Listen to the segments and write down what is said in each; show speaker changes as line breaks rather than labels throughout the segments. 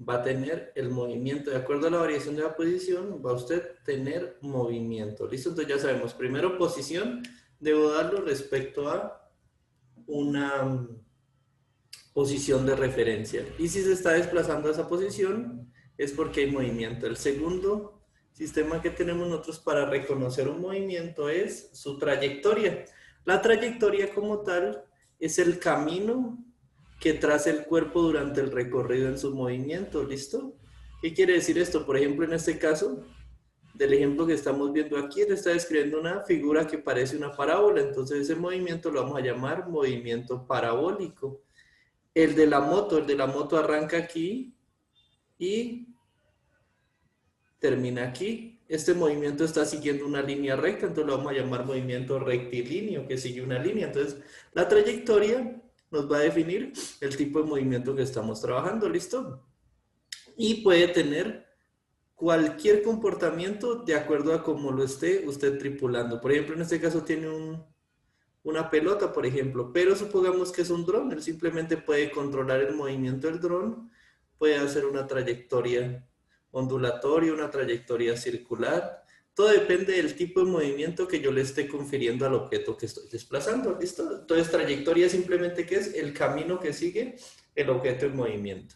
va a tener el movimiento. De acuerdo a la variación de la posición, va a usted tener movimiento. ¿Listo? Entonces ya sabemos, primero posición, debo darlo respecto a una posición de referencia. Y si se está desplazando a esa posición, es porque hay movimiento. El segundo sistema que tenemos nosotros para reconocer un movimiento es su trayectoria. La trayectoria como tal es el camino que traza el cuerpo durante el recorrido en su movimiento, ¿listo? ¿Qué quiere decir esto? Por ejemplo, en este caso, del ejemplo que estamos viendo aquí, él está describiendo una figura que parece una parábola, entonces ese movimiento lo vamos a llamar movimiento parabólico. El de la moto arranca aquí y termina aquí. Este movimiento está siguiendo una línea recta, entonces lo vamos a llamar movimiento rectilíneo, que sigue una línea. Entonces, la trayectoria nos va a definir el tipo de movimiento que estamos trabajando, ¿listo? Y puede tener cualquier comportamiento de acuerdo a cómo lo esté usted tripulando. Por ejemplo, en este caso tiene una pelota, por ejemplo, pero supongamos que es un dron, él simplemente puede controlar el movimiento del dron, puede hacer una trayectoria ondulatoria, una trayectoria circular, todo depende del tipo de movimiento que yo le esté confiriendo al objeto que estoy desplazando, ¿listo? Entonces, trayectoria simplemente que es el camino que sigue el objeto en movimiento,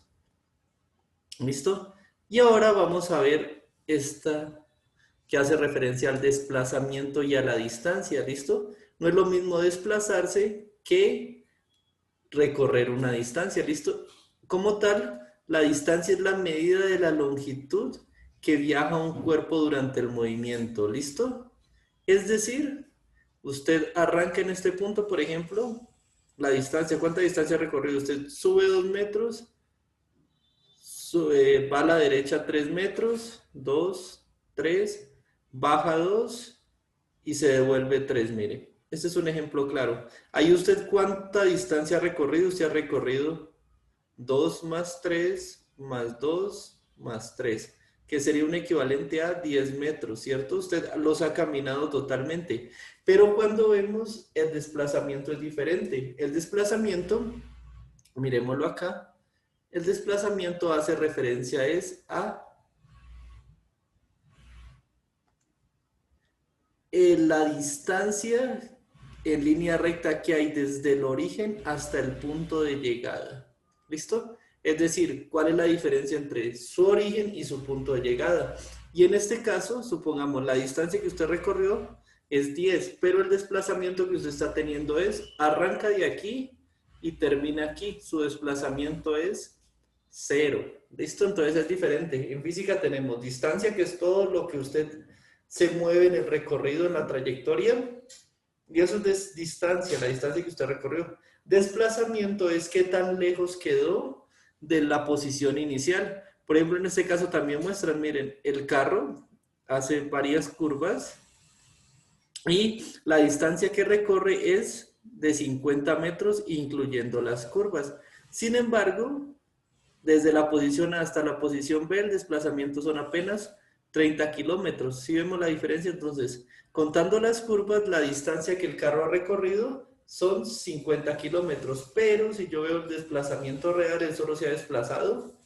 ¿listo? Y ahora vamos a ver esta que hace referencia al desplazamiento y a la distancia, ¿listo? No es lo mismo desplazarse que recorrer una distancia, ¿listo? Como tal, la distancia es la medida de la longitud que viaja un cuerpo durante el movimiento, ¿listo? Es decir, usted arranca en este punto, por ejemplo, la distancia, ¿cuánta distancia ha recorrido? Usted sube 2 metros, va a la derecha 3 metros, 2, 3, baja 2 y se devuelve 3, mire. Este es un ejemplo claro. Ahí usted cuánta distancia ha recorrido. Usted ha recorrido 2 más 3 más 2 más 3, que sería un equivalente a 10 metros, ¿cierto? Usted los ha caminado totalmente. Pero cuando vemos el desplazamiento es diferente. El desplazamiento, miremoslo acá, el desplazamiento hace referencia es a la distancia en línea recta que hay desde el origen hasta el punto de llegada. ¿Listo? Es decir, ¿cuál es la diferencia entre su origen y su punto de llegada? Y en este caso, supongamos, la distancia que usted recorrió es 10, pero el desplazamiento que usted está teniendo es, arranca de aquí y termina aquí. Su desplazamiento es 0. ¿Listo? Entonces es diferente. En física tenemos distancia, que es todo lo que usted se mueve en el recorrido, en la trayectoria, y eso es distancia, la distancia que usted recorrió. Desplazamiento es qué tan lejos quedó de la posición inicial. Por ejemplo, en este caso también muestran, miren, el carro hace varias curvas y la distancia que recorre es de 50 metros, incluyendo las curvas. Sin embargo, desde la posición A hasta la posición B, el desplazamiento son apenas 30 kilómetros. Si vemos la diferencia, entonces, contando las curvas, la distancia que el carro ha recorrido son 50 kilómetros, pero si yo veo el desplazamiento real, él solo se ha desplazado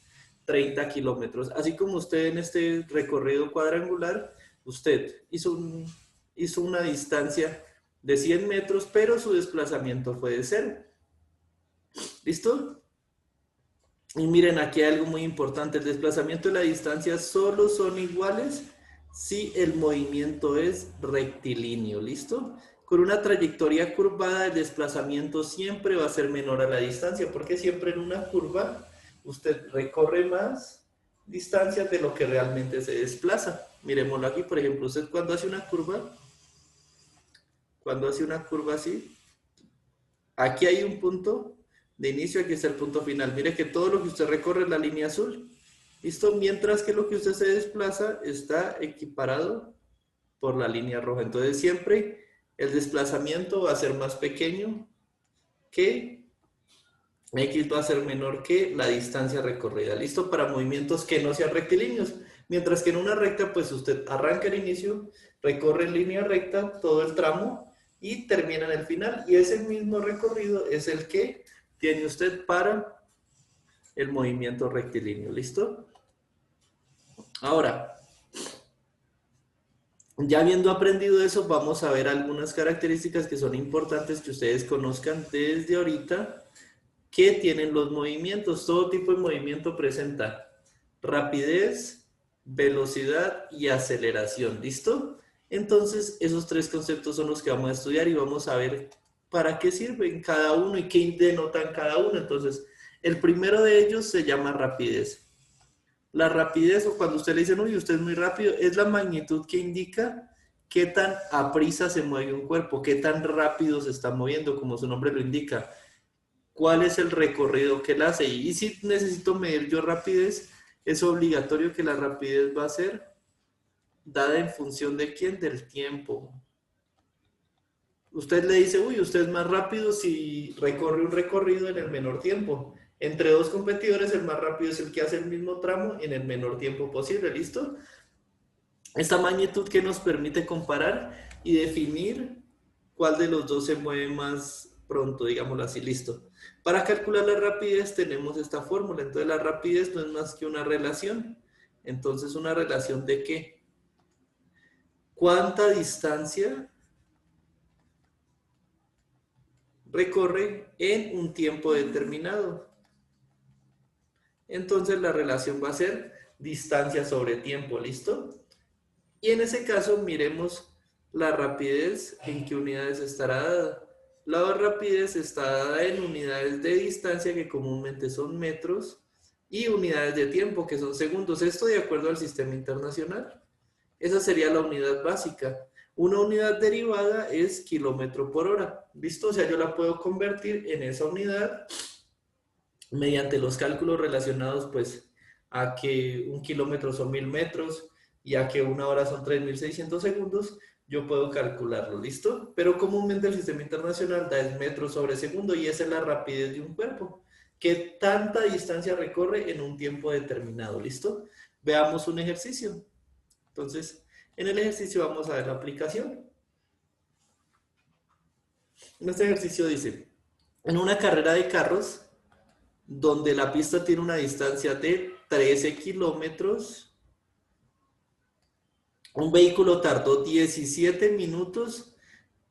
30 kilómetros. Así como usted en este recorrido cuadrangular, usted hizo una distancia de 100 metros, pero su desplazamiento fue de 0. ¿Listo? Y miren, aquí hay algo muy importante. El desplazamiento y la distancia solo son iguales si el movimiento es rectilíneo. ¿Listo? Con una trayectoria curvada, el desplazamiento siempre va a ser menor a la distancia, porque siempre en una curva usted recorre más distancia de lo que realmente se desplaza. Miremoslo aquí, por ejemplo, usted cuando hace una curva así, aquí hay un punto de inicio, aquí está el punto final. Mire que todo lo que usted recorre es la línea azul. ¿Listo? Mientras que lo que usted se desplaza está equiparado por la línea roja. Entonces siempre el desplazamiento va a ser más pequeño que X, va a ser menor que la distancia recorrida. ¿Listo? Para movimientos que no sean rectilíneos. Mientras que en una recta, pues usted arranca el inicio, recorre en línea recta todo el tramo y termina en el final. Y ese mismo recorrido es el que tiene usted para el movimiento rectilíneo, ¿listo? Ahora, ya habiendo aprendido eso, vamos a ver algunas características que son importantes que ustedes conozcan desde ahorita que tienen los movimientos. Todo tipo de movimiento presenta rapidez, velocidad y aceleración, ¿listo? Entonces, esos tres conceptos son los que vamos a estudiar y vamos a ver para qué sirven cada uno y qué denotan cada uno. Entonces, el primero de ellos se llama rapidez. La rapidez, o cuando usted le dice, uy, usted es muy rápido, es la magnitud que indica qué tan aprisa se mueve un cuerpo, qué tan rápido se está moviendo, como su nombre lo indica. ¿Cuál es el recorrido que él hace? Y si necesito medir yo rapidez, es obligatorio que la rapidez va a ser dada en función de quién, del tiempo. Usted le dice, uy, usted es más rápido si recorre un recorrido en el menor tiempo. Entre dos competidores, el más rápido es el que hace el mismo tramo en el menor tiempo posible, ¿listo? Esta magnitud que nos permite comparar y definir cuál de los dos se mueve más pronto, digámoslo así, listo. Para calcular la rapidez tenemos esta fórmula, entonces la rapidez no es más que una relación. Entonces, ¿una relación de qué? ¿Cuánta distancia recorre en un tiempo determinado? Entonces la relación va a ser distancia sobre tiempo, ¿listo? Y en ese caso miremos la rapidez en qué unidades estará dada. La rapidez está dada en unidades de distancia que comúnmente son metros y unidades de tiempo que son segundos. Esto de acuerdo al sistema internacional. Esa sería la unidad básica. Una unidad derivada es kilómetro por hora. ¿Listo? O sea, yo la puedo convertir en esa unidad mediante los cálculos relacionados pues a que un kilómetro son 1000 metros y a que una hora son 3600 segundos, yo puedo calcularlo, ¿listo? Pero comúnmente el sistema internacional da el metro sobre segundo y esa es la rapidez de un cuerpo. ¿Qué tanta distancia recorre en un tiempo determinado? ¿Listo? Veamos un ejercicio. Entonces, en el ejercicio vamos a ver la aplicación. En este ejercicio dice, en una carrera de carros, donde la pista tiene una distancia de 13 kilómetros, un vehículo tardó 17 minutos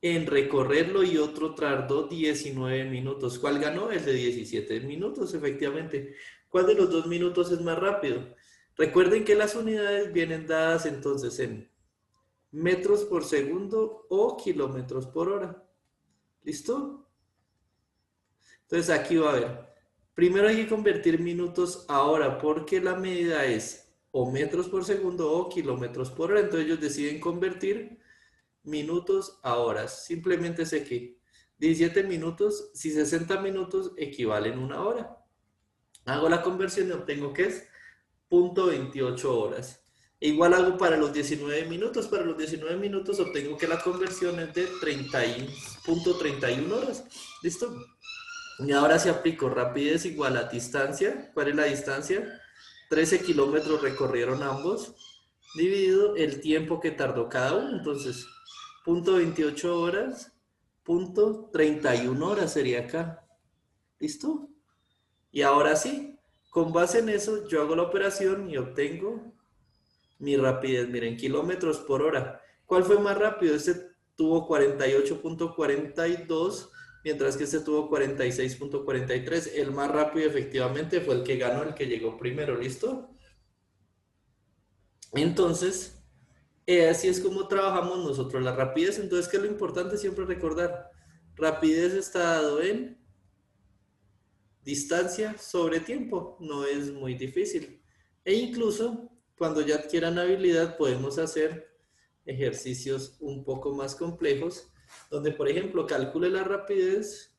en recorrerlo y otro tardó 19 minutos. ¿Cuál ganó? El de 17 minutos, efectivamente. ¿Cuál de los dos minutos es más rápido? Recuerden que las unidades vienen dadas entonces en metros por segundo o kilómetros por hora. ¿Listo? Entonces aquí va a haber. Primero hay que convertir minutos a hora porque la medida es o metros por segundo o kilómetros por hora. Entonces ellos deciden convertir minutos a horas. Simplemente sé que 17 minutos, si 60 minutos equivalen a una hora. Hago la conversión y obtengo que es 0.28 horas. E igual hago para los 19 minutos. Para los 19 minutos obtengo que la conversión es de 30.31 horas. ¿Listo? Y ahora si aplico rapidez igual a distancia. ¿Cuál es la distancia? 13 kilómetros recorrieron ambos, dividido el tiempo que tardó cada uno. Entonces, 0.28 horas, 0.31 horas sería acá. ¿Listo? Y ahora sí, con base en eso, yo hago la operación y obtengo mi rapidez. Miren, kilómetros por hora. ¿Cuál fue más rápido? Este tuvo 48.42, mientras que este tuvo 46.43. El más rápido efectivamente fue el que ganó, el que llegó primero. ¿Listo? Entonces, así es como trabajamos nosotros la rapidez. Entonces, ¿qué es lo importante siempre recordar? Rapidez está dado en distancia sobre tiempo. No es muy difícil. E incluso, cuando ya adquieran habilidad, podemos hacer ejercicios un poco más complejos, donde, por ejemplo, calcule la rapidez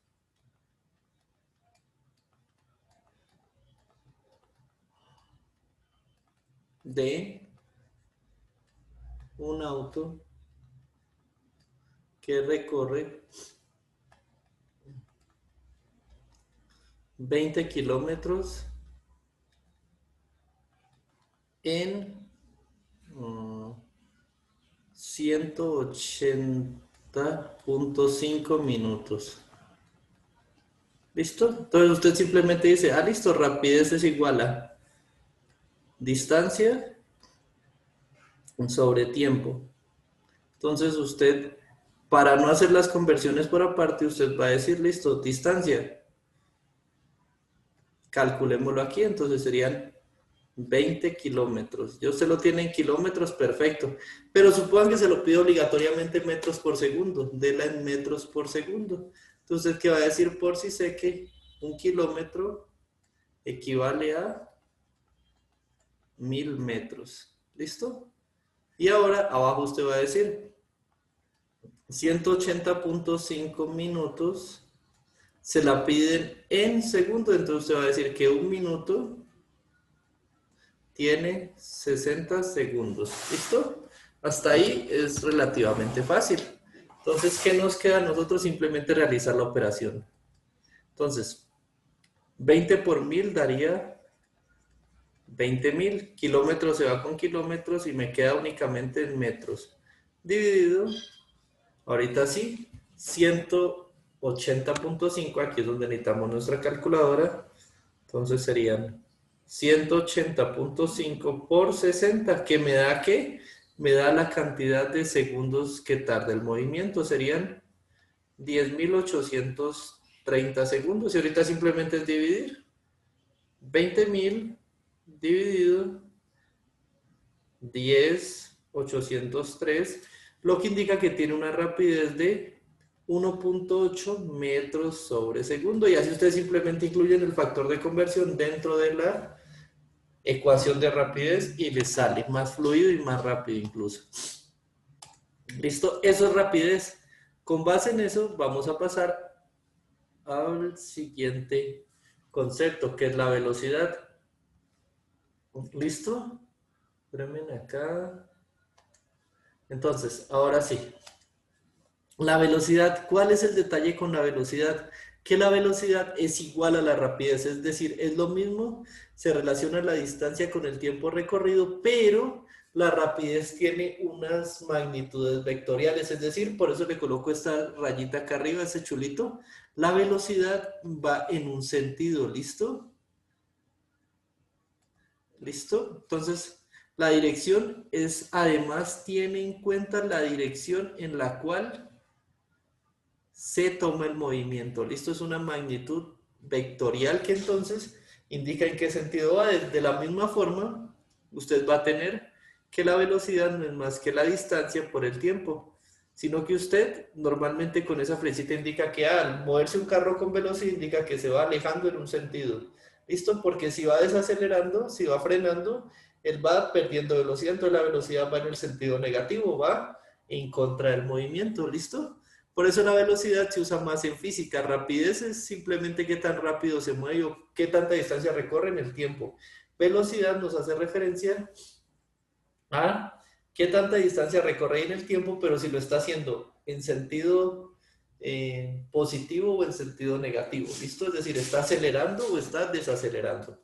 de un auto que recorre 20 kilómetros en 180.5 minutos. ¿Listo? Entonces usted simplemente dice, ah, listo, rapidez es igual a distancia sobre tiempo. Entonces usted, para no hacer las conversiones por aparte, usted va a decir, listo, distancia. Calculémoslo aquí, entonces serían 20 kilómetros. Yo se lo tiene en kilómetros, perfecto. Pero supongan que se lo pido obligatoriamente en metros por segundo. Dela en metros por segundo. Entonces, ¿qué va a decir por si sé que un kilómetro equivale a 1000 metros? ¿Listo? Y ahora abajo usted va a decir 180.5 minutos. Se la piden en segundos. Entonces usted va a decir que un minuto tiene 60 segundos. ¿Listo? Hasta ahí es relativamente fácil. Entonces, ¿qué nos queda a nosotros? Simplemente realizar la operación. Entonces, 20 por 1000 daría 20.000. Kilómetros se va con kilómetros y me queda únicamente en metros. Dividido, ahorita sí, 180.5. Aquí es donde necesitamos nuestra calculadora. Entonces serían 180.5 por 60, que me da ¿qué? Me da la cantidad de segundos que tarda el movimiento. Serían 10.830 segundos. Y ahorita simplemente es dividir. 20.000 dividido 10.803, lo que indica que tiene una rapidez de 1.8 metros sobre segundo. Y así ustedes simplemente incluyen el factor de conversión dentro de la ecuación de rapidez y les sale más fluido y más rápido incluso. ¿Listo? Eso es rapidez. Con base en eso vamos a pasar al siguiente concepto, que es la velocidad. ¿Listo? Espérenme acá. Entonces, ahora sí. La velocidad, ¿cuál es el detalle con la velocidad? Que la velocidad es igual a la rapidez, es decir, es lo mismo, se relaciona la distancia con el tiempo recorrido, pero la rapidez tiene unas magnitudes vectoriales, es decir, por eso le coloco esta rayita acá arriba, ese chulito. La velocidad va en un sentido, ¿listo? ¿Listo? Entonces, la dirección es, además, tiene en cuenta la dirección en la cual se toma el movimiento. ¿Listo? Es una magnitud vectorial que entonces indica en qué sentido va. De la misma forma, usted va a tener que la velocidad no es más que la distancia por el tiempo, sino que usted normalmente con esa flechita indica que al moverse un carro con velocidad indica que se va alejando en un sentido. ¿Listo? Porque si va desacelerando, si va frenando, él va perdiendo velocidad, entonces la velocidad va en el sentido negativo, va en contra del movimiento. ¿Listo? Por eso la velocidad se usa más en física. Rapidez es simplemente qué tan rápido se mueve o qué tanta distancia recorre en el tiempo. Velocidad nos hace referencia a qué tanta distancia recorre en el tiempo, pero si lo está haciendo en sentido positivo o en sentido negativo. ¿Listo? Es decir, ¿está acelerando o está desacelerando?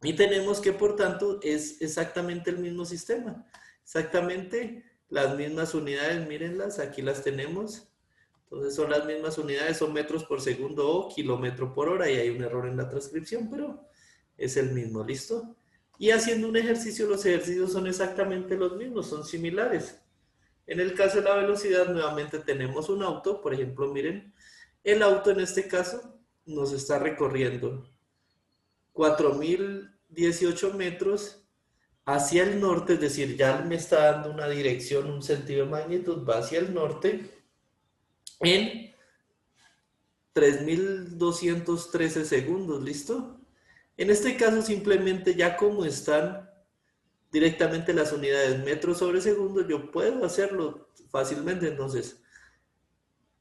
Y tenemos que, por tanto, es exactamente el mismo sistema. Exactamente las mismas unidades, mírenlas, aquí las tenemos. Entonces son las mismas unidades, son metros por segundo o kilómetro por hora, y hay un error en la transcripción, pero es el mismo, ¿listo? Y haciendo un ejercicio, los ejercicios son exactamente los mismos, son similares. En el caso de la velocidad, nuevamente tenemos un auto, por ejemplo, miren, el auto en este caso nos está recorriendo 4.018 metros hacia el norte, es decir, ya me está dando una dirección, un sentido de magnitud, va hacia el norte, en 3.213 segundos, ¿listo? En este caso simplemente ya como están directamente las unidades metros sobre segundo, yo puedo hacerlo fácilmente, entonces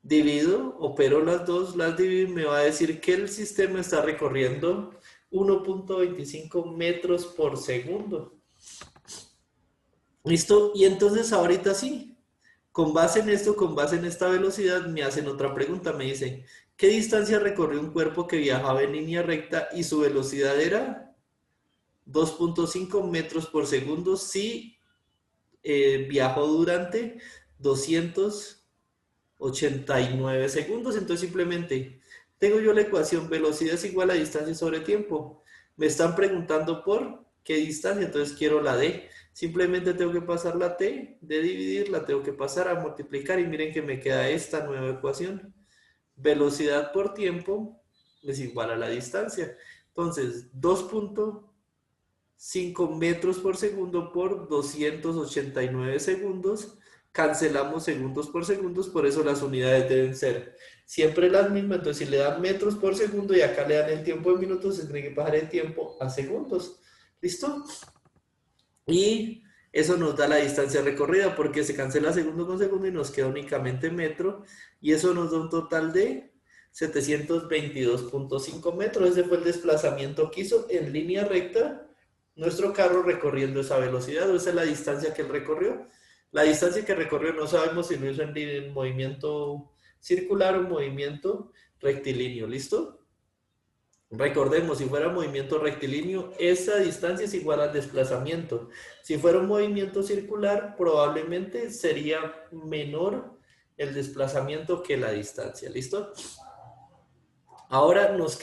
divido, opero las dos, las divido y me va a decir que el sistema está recorriendo 1.25 metros por segundo. ¿Listo? Y entonces ahorita sí, con base en esto, con base en esta velocidad, me hacen otra pregunta. Me dicen, ¿qué distancia recorrió un cuerpo que viajaba en línea recta y su velocidad era 2.5 metros por segundo si viajó durante 289 segundos? Entonces simplemente Tengo yo la ecuación velocidad es igual a distancia sobre tiempo. Me están preguntando por qué distancia, entonces quiero la D. Simplemente tengo que pasar la T de dividir, la tengo que pasar a multiplicar y miren que me queda esta nueva ecuación. Velocidad por tiempo es igual a la distancia. Entonces, 2.5 metros por segundo por 289 segundos. Cancelamos segundos por segundos, por eso las unidades deben ser siempre las mismas. Entonces, si le dan metros por segundo y acá le dan el tiempo en minutos, se tiene que pasar el tiempo a segundos. ¿Listo? Y eso nos da la distancia recorrida porque se cancela segundo con segundo y nos queda únicamente metro. Y eso nos da un total de 722.5 metros. Ese fue el desplazamiento que hizo en línea recta nuestro carro recorriendo esa velocidad, o esa es la distancia que él recorrió. La distancia que recorrió no sabemos si lo hizo en movimiento circular o movimiento rectilíneo. ¿Listo? Recordemos, si fuera movimiento rectilíneo, esa distancia es igual al desplazamiento. Si fuera un movimiento circular, probablemente sería menor el desplazamiento que la distancia. ¿Listo? Ahora nos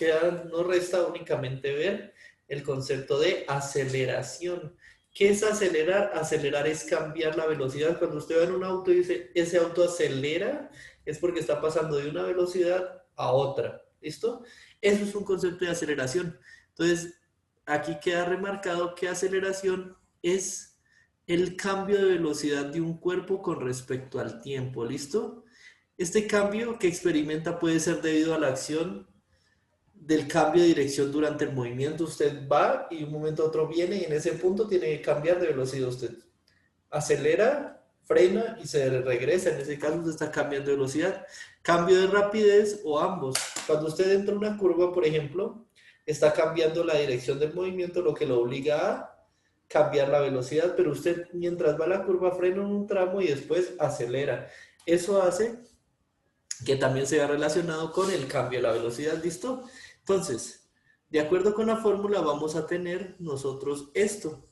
resta únicamente ver el concepto de aceleración. ¿Qué es acelerar? Acelerar es cambiar la velocidad. Cuando usted va en un auto y dice, ese auto acelera, es porque está pasando de una velocidad a otra. ¿Listo? Eso es un concepto de aceleración. Entonces, aquí queda remarcado que aceleración es el cambio de velocidad de un cuerpo con respecto al tiempo. ¿Listo? Este cambio que experimenta puede ser debido a la acción del cambio de dirección durante el movimiento. Usted va y un momento a otro viene y en ese punto tiene que cambiar de velocidad. Usted acelera, frena y se regresa. En ese caso usted está cambiando de velocidad. Cambio de rapidez o ambos. Cuando usted entra en una curva, por ejemplo, está cambiando la dirección del movimiento, lo que lo obliga a cambiar la velocidad, pero usted mientras va a la curva frena en un tramo y después acelera. Eso hace que también se vea relacionado con el cambio de la velocidad. ¿Listo? Entonces, de acuerdo con la fórmula vamos a tener nosotros esto.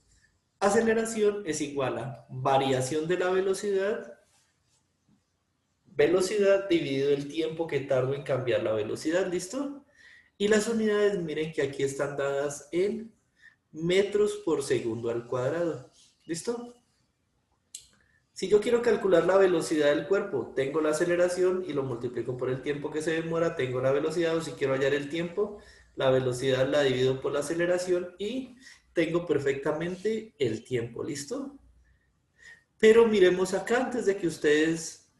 Aceleración es igual a variación de la velocidad dividido el tiempo que tardo en cambiar la velocidad. ¿Listo? Y las unidades, miren que aquí están dadas en metros por segundo al cuadrado. ¿Listo? Si yo quiero calcular la velocidad del cuerpo, tengo la aceleración y lo multiplico por el tiempo que se demora, tengo la velocidad, o si quiero hallar el tiempo, la velocidad la divido por la aceleración y tengo perfectamente el tiempo. ¿Listo? Pero miremos acá, antes de que ustedes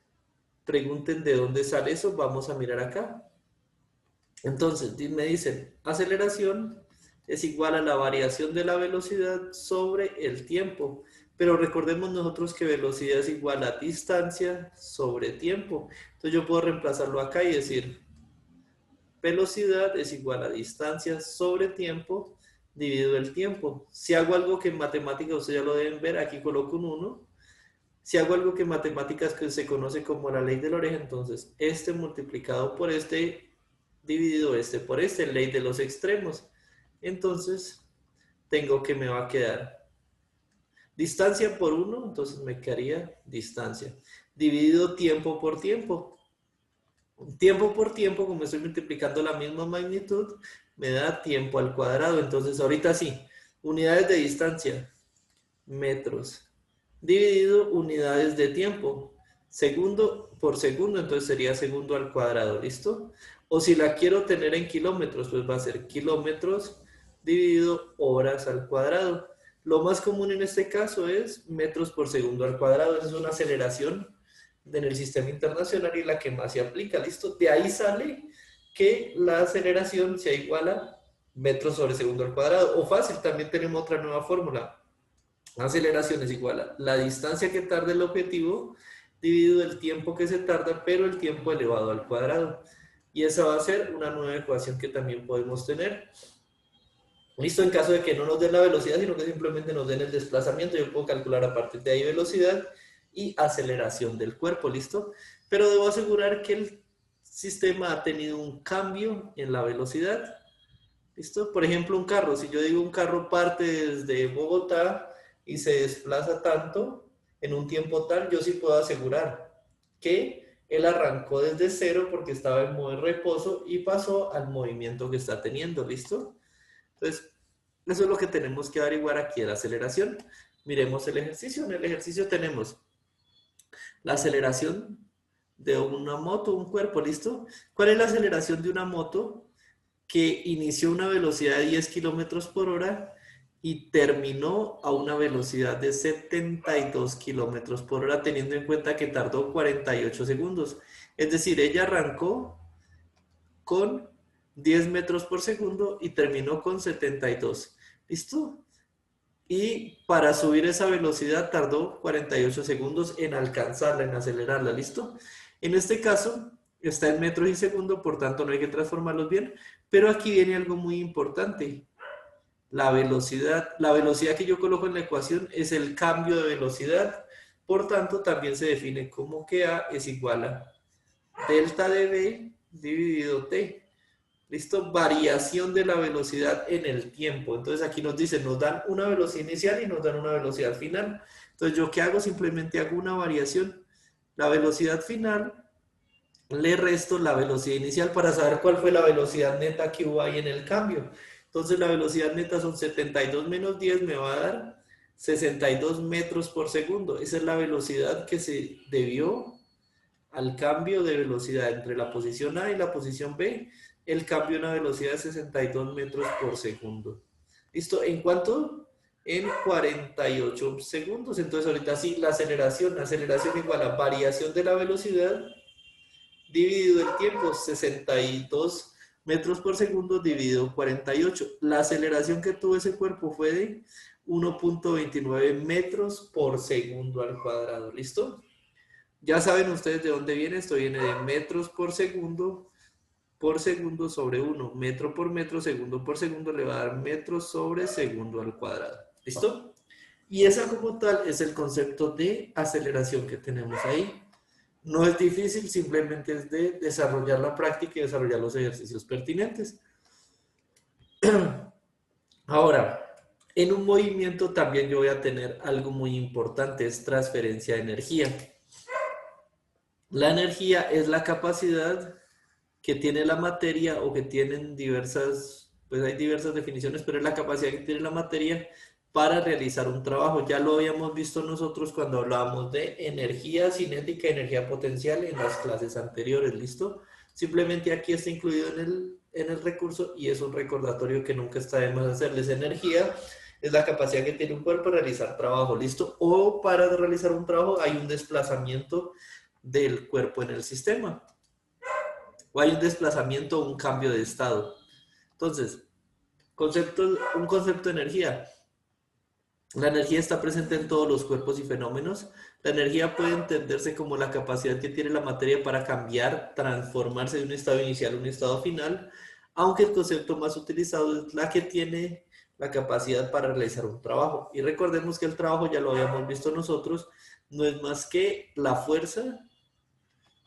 pregunten de dónde sale eso, vamos a mirar acá. Entonces, me dicen, aceleración es igual a la variación de la velocidad sobre el tiempo. Pero recordemos nosotros que velocidad es igual a distancia sobre tiempo. Entonces yo puedo reemplazarlo acá y decir, velocidad es igual a distancia sobre tiempo dividido el tiempo. Si hago algo que en matemáticas ustedes ya lo deben ver, aquí coloco un 1. Si hago algo que en matemáticas que se conoce como la ley de la oreja, entonces este multiplicado por este dividido este por este, ley de los extremos. Entonces, tengo que me va a quedar distancia por 1, entonces me quedaría distancia. Dividido tiempo por tiempo. Tiempo por tiempo, como estoy multiplicando la misma magnitud, me da tiempo al cuadrado. Entonces, ahorita sí, unidades de distancia, metros, dividido unidades de tiempo, segundo por segundo, entonces sería segundo al cuadrado, ¿listo? O si la quiero tener en kilómetros, pues va a ser kilómetros dividido horas al cuadrado. Lo más común en este caso es metros por segundo al cuadrado. Esa es una aceleración en el sistema internacional y la que más se aplica, ¿listo? De ahí sale que la aceleración sea igual a metros sobre segundo al cuadrado. O fácil, también tenemos otra nueva fórmula. Aceleración es igual a la distancia que tarda el objetivo dividido el tiempo que se tarda, pero el tiempo elevado al cuadrado. Y esa va a ser una nueva ecuación que también podemos tener. Listo, en caso de que no nos den la velocidad, sino que simplemente nos den el desplazamiento, yo puedo calcular a partir de ahí velocidad y aceleración del cuerpo, ¿listo? Pero debo asegurar que el sistema ha tenido un cambio en la velocidad, ¿listo? Por ejemplo, un carro, si yo digo un carro parte desde Bogotá y se desplaza tanto en un tiempo tal, yo sí puedo asegurar que Él arrancó desde cero porque estaba en modo de reposo y pasó al movimiento que está teniendo, ¿listo? Entonces, eso es lo que tenemos que averiguar aquí en la aceleración. Miremos el ejercicio. En el ejercicio tenemos la aceleración de una moto, un cuerpo, ¿listo? ¿Cuál es la aceleración de una moto que inició a una velocidad de 10 kilómetros por hora y terminó a una velocidad de 72 kilómetros por hora, teniendo en cuenta que tardó 48 segundos? Es decir, ella arrancó con 10 metros por segundo y terminó con 72. ¿Listo? Y para subir esa velocidad tardó 48 segundos en alcanzarla, en acelerarla, ¿listo? En este caso está en metros y segundo, por tanto no hay que transformarlos bien, pero aquí viene algo muy importante. La velocidad que yo coloco en la ecuación es el cambio de velocidad, por tanto también se define como que A es igual a delta de V dividido T. ¿Listo? Variación de la velocidad en el tiempo. Entonces aquí nos dicen, nos dan una velocidad inicial y nos dan una velocidad final. Entonces yo qué hago, simplemente hago una variación. La velocidad final le resto la velocidad inicial para saber cuál fue la velocidad neta que hubo ahí en el cambio. Entonces la velocidad neta son 72 menos 10, me va a dar 62 metros por segundo. Esa es la velocidad que se debió al cambio de velocidad entre la posición A y la posición B. El cambio en una velocidad de 62 metros por segundo. ¿Listo? ¿En cuánto? En 48 segundos. Entonces ahorita sí, la aceleración igual a variación de la velocidad dividido el tiempo, 62 metros por segundo dividido 48. La aceleración que tuvo ese cuerpo fue de 1.29 metros por segundo al cuadrado. ¿Listo? Ya saben ustedes de dónde viene. Esto viene de metros por segundo sobre 1. Metro por metro, segundo por segundo le va a dar metros sobre segundo al cuadrado. ¿Listo? Y esa como tal es el concepto de aceleración que tenemos ahí. No es difícil, simplemente es de desarrollar la práctica y desarrollar los ejercicios pertinentes. Ahora, en un movimiento también yo voy a tener algo muy importante, es transferencia de energía. La energía es la capacidad que tiene la materia o que tienen diversas, pues hay diversas definiciones, pero es la capacidad que tiene la materia para realizar un trabajo. Ya lo habíamos visto nosotros cuando hablábamos de energía cinética y energía potencial en las clases anteriores, ¿listo? Simplemente aquí está incluido en el recurso y es un recordatorio que nunca está de más hacerles. Energía es la capacidad que tiene un cuerpo para realizar trabajo, ¿listo? O para realizar un trabajo hay un desplazamiento del cuerpo en el sistema. O hay un desplazamiento o un cambio de estado. Entonces, un concepto de energía. La energía está presente en todos los cuerpos y fenómenos. La energía puede entenderse como la capacidad que tiene la materia para cambiar, transformarse de un estado inicial a un estado final, aunque el concepto más utilizado es la que tiene la capacidad para realizar un trabajo. Y recordemos que el trabajo, ya lo habíamos visto nosotros, no es más que la fuerza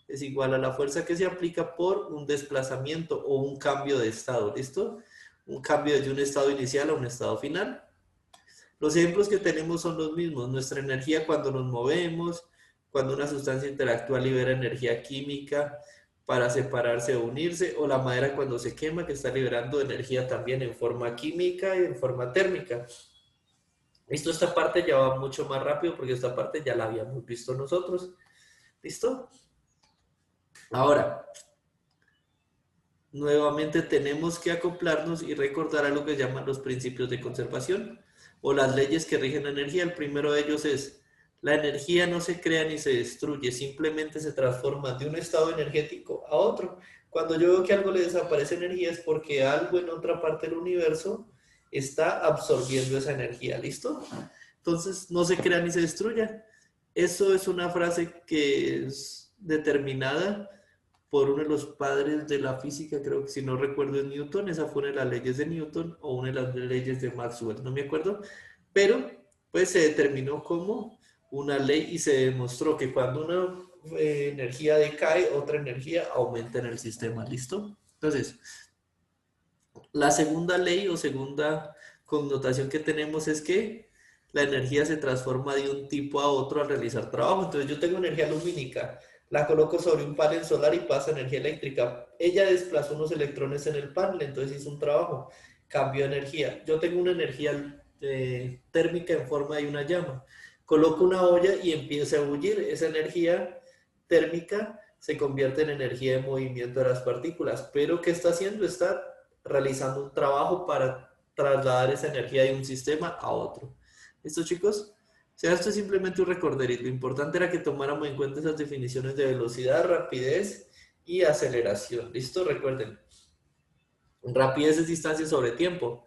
es igual a la fuerza que se aplica por un desplazamiento o un cambio de estado, ¿listo? Un cambio desde un estado inicial a un estado final. Los ejemplos que tenemos son los mismos. Nuestra energía cuando nos movemos, cuando una sustancia interactúa libera energía química para separarse o unirse, o la madera cuando se quema que está liberando energía también en forma química y en forma térmica. Listo, esta parte ya va mucho más rápido porque esta parte ya la habíamos visto nosotros. ¿Listo? Ahora, nuevamente tenemos que acoplarnos y recordar algo que llaman los principios de conservación o las leyes que rigen la energía. El primero de ellos es, la energía no se crea ni se destruye, simplemente se transforma de un estado energético a otro. Cuando yo veo que algo le desaparece energía es porque algo en otra parte del universo está absorbiendo esa energía, ¿listo? Entonces, no se crea ni se destruya. Eso es una frase que es determinada por uno de los padres de la física, creo que si no recuerdo es Newton, esa fue una de las leyes de Newton o una de las leyes de Maxwell, no me acuerdo, pero pues se determinó como una ley y se demostró que cuando una energía decae, otra energía aumenta en el sistema, ¿listo? Entonces, la segunda ley o segunda connotación que tenemos es que la energía se transforma de un tipo a otro al realizar trabajo. Entonces yo tengo energía lumínica. La coloco sobre un panel solar y pasa energía eléctrica. Ella desplazó unos electrones en el panel, entonces hizo un trabajo, cambió energía. Yo tengo una energía térmica en forma de una llama. Coloco una olla y empieza a bullir. Esa energía térmica se convierte en energía de movimiento de las partículas. Pero ¿qué está haciendo? Está realizando un trabajo para trasladar esa energía de un sistema a otro. ¿Listo, chicos? O sea, esto es simplemente un recorderito. Lo importante era que tomáramos en cuenta esas definiciones de velocidad, rapidez y aceleración. ¿Listo? Recuerden. Rapidez es distancia sobre tiempo.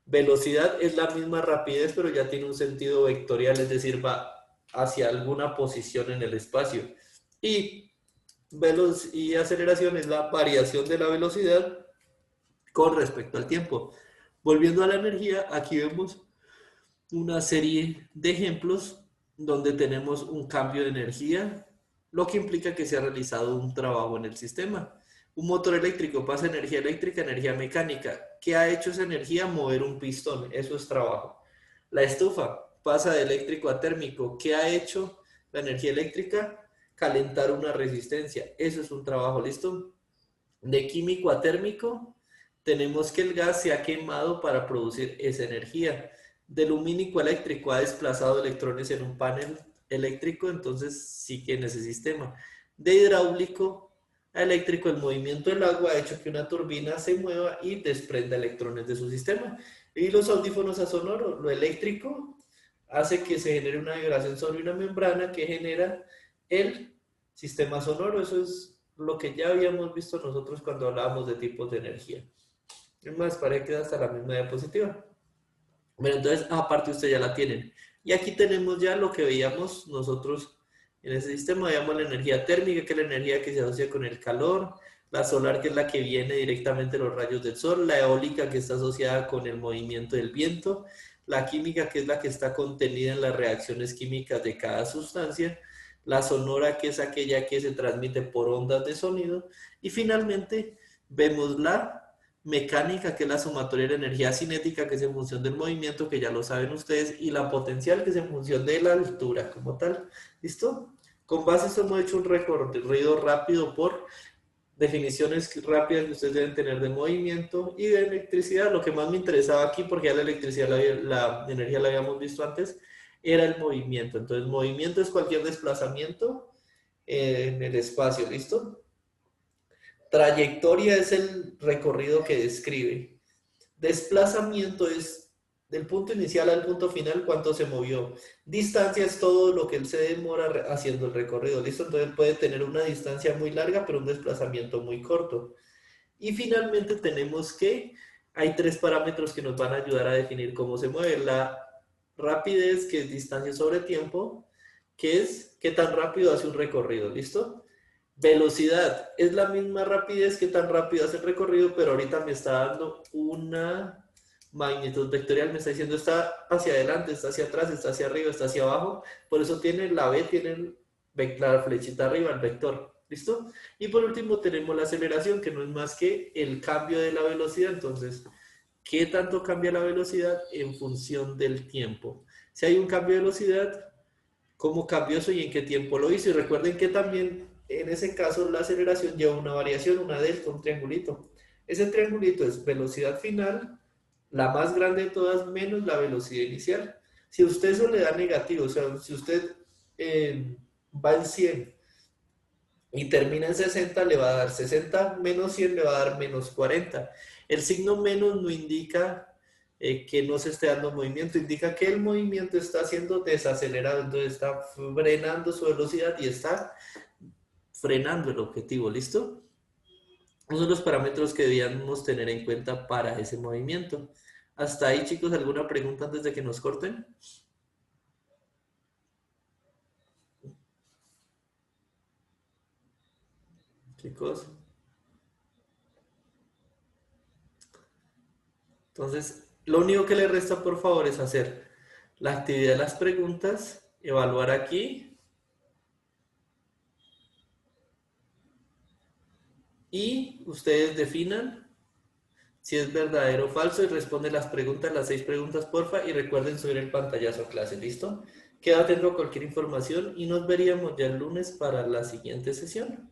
Velocidad es la misma rapidez, pero ya tiene un sentido vectorial, es decir, va hacia alguna posición en el espacio. Y aceleración es la variación de la velocidad con respecto al tiempo. Volviendo a la energía, aquí vemos una serie de ejemplos donde tenemos un cambio de energía, lo que implica que se ha realizado un trabajo en el sistema. Un motor eléctrico pasa energía eléctrica a energía mecánica. ¿Qué ha hecho esa energía? Mover un pistón. Eso es trabajo. La estufa pasa de eléctrico a térmico. ¿Qué ha hecho la energía eléctrica? Calentar una resistencia. Eso es un trabajo. ¿Listo? De químico a térmico, tenemos que el gas se ha quemado para producir esa energía. De lumínico a eléctrico ha desplazado electrones en un panel eléctrico, entonces sí que en ese sistema. De hidráulico a eléctrico, el movimiento del agua ha hecho que una turbina se mueva y desprenda electrones de su sistema. Y los audífonos a sonoro, lo eléctrico hace que se genere una vibración sobre una membrana que genera el sistema sonoro. Eso es lo que ya habíamos visto nosotros cuando hablábamos de tipos de energía. Es más, parece que da hasta la misma diapositiva. Bueno, entonces, aparte ustedes ya la tienen. Y aquí tenemos ya lo que veíamos nosotros en ese sistema. Veíamos la energía térmica, que es la energía que se asocia con el calor, la solar, que es la que viene directamente de los rayos del sol, la eólica, que está asociada con el movimiento del viento, la química, que es la que está contenida en las reacciones químicas de cada sustancia, la sonora, que es aquella que se transmite por ondas de sonido, y finalmente vemos la mecánica, que es la sumatoria de la energía cinética, que es en función del movimiento, que ya lo saben ustedes, y la potencial, que es en función de la altura como tal. ¿Listo? Con base a eso hemos hecho un recorrido rápido por definiciones rápidas que ustedes deben tener de movimiento y de electricidad. Lo que más me interesaba aquí, porque ya la electricidad, la energía la habíamos visto antes, era el movimiento. Entonces, movimiento es cualquier desplazamiento en el espacio, ¿listo? Trayectoria es el recorrido que describe. Desplazamiento es del punto inicial al punto final cuánto se movió. Distancia es todo lo que él se demora haciendo el recorrido, ¿listo? Entonces puede tener una distancia muy larga, pero un desplazamiento muy corto. Y finalmente tenemos que hay tres parámetros que nos van a ayudar a definir cómo se mueve. La rapidez, que es distancia sobre tiempo, que es qué tan rápido hace un recorrido, ¿listo? Velocidad, es la misma rapidez que tan rápido hace el recorrido, pero ahorita me está dando una magnitud vectorial, me está diciendo está hacia adelante, está hacia atrás, está hacia arriba, está hacia abajo, por eso tiene la B, tiene la flechita arriba, el vector, ¿listo? Y por último tenemos la aceleración, que no es más que el cambio de la velocidad. Entonces, ¿qué tanto cambia la velocidad en función del tiempo? Si hay un cambio de velocidad, ¿cómo cambió eso y en qué tiempo lo hizo? Y recuerden que también en ese caso la aceleración lleva una variación, una delta, un triangulito. Ese triangulito es velocidad final, la más grande de todas, menos la velocidad inicial. Si a usted eso le da negativo, o sea, si usted va en 100 y termina en 60, le va a dar 60 menos 100, le va a dar menos 40. El signo menos no indica que no se esté dando movimiento, indica que el movimiento está siendo desacelerado, entonces está frenando su velocidad y está frenando el objetivo, ¿listo? Esos son los parámetros que debíamos tener en cuenta para ese movimiento. Hasta ahí, chicos, ¿alguna pregunta antes de que nos corten? Chicos. Entonces, lo único que le resta, por favor, es hacer la actividad de las preguntas, evaluar aquí y ustedes definan si es verdadero o falso y responden las preguntas, las 6 preguntas, porfa, y recuerden subir el pantallazo a clase, ¿listo? Queda atento a cualquier información y nos veríamos ya el lunes para la siguiente sesión.